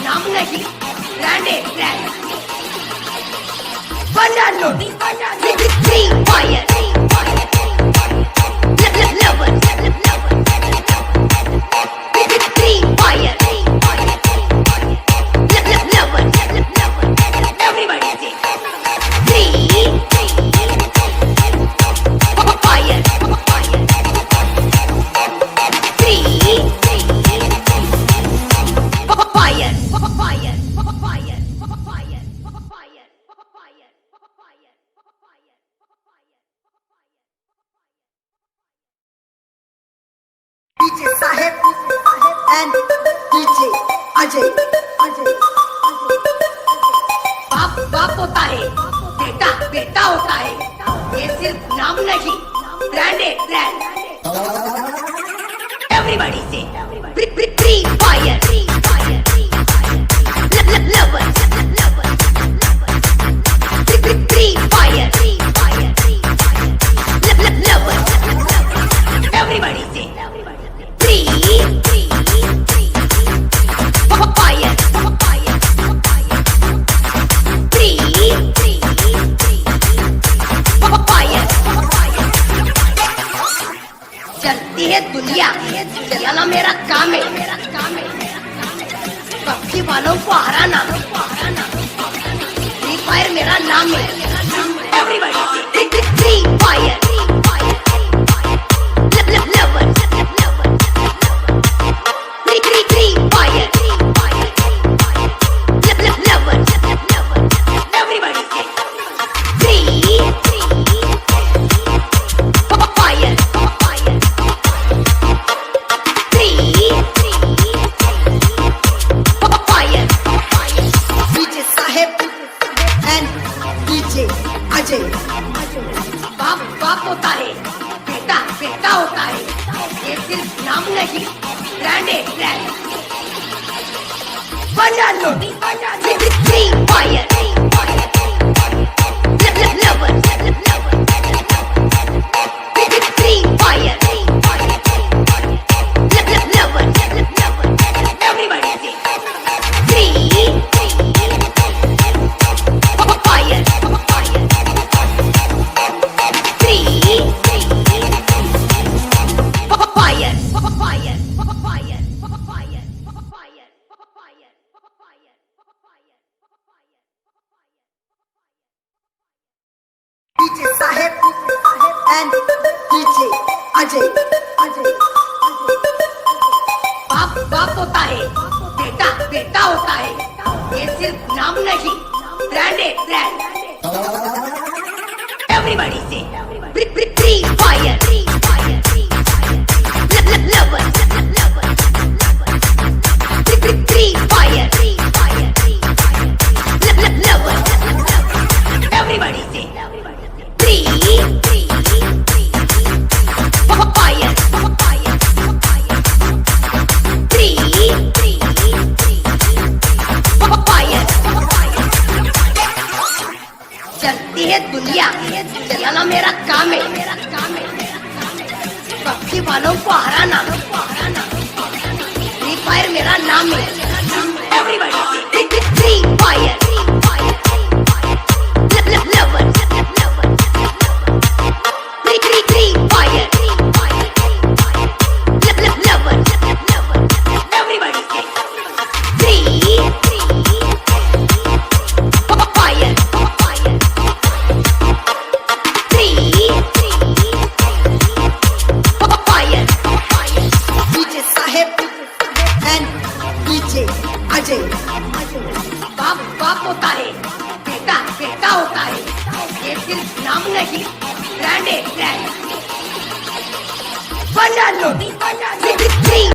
नाम नहीं, ब्रांड है ब्रांड। बनानो free fire lover free fire lover everybody से free fire DJ Sahib and DJ Ajay. बाप बाप होता है, बेटा बेटा होता है। ये सिर्फ नाम नहीं, ब्रांड है ब्रांड। एवरीबॉडी से free fire lover free fire lover everybody से फ्री फायर चलती है दुनिया, चलाना मेरा काम है। पक्षी वालों को हराना, फ्री फायर मेरा नाम है। Everybody free fire lover free fire lover everybody से free fire DJ Sahib and DJ Ajay. बाप बाप होता है, बेटा बेटा होता है। ये सिर्फ नाम नहीं, ब्रांड है ब्रांड। बनानो free fire lover free fire lover everybody से free fire DJ Sahib and DJ Ajay. बाप बाप होता है, बेटा बेटा होता है। ये सिर्फ नाम नहीं, ब्रांड है ब्रांड। एवरीबॉडी से free fire lover free fire lover everybody से फ्री फायर चलती है दुनिया, चलाना मेरा काम है। पक्षी वालों को हराना, फ्री फायर मेरा नाम है। Everybody free fire lover free fire lover everybody से free fire DJ Sahib and DJ Ajay. बाप बाप होता है, बेटा बेटा होता है। ये सिर्फ नाम नहीं, ब्रांड है ब्रांड। बनानो फ्री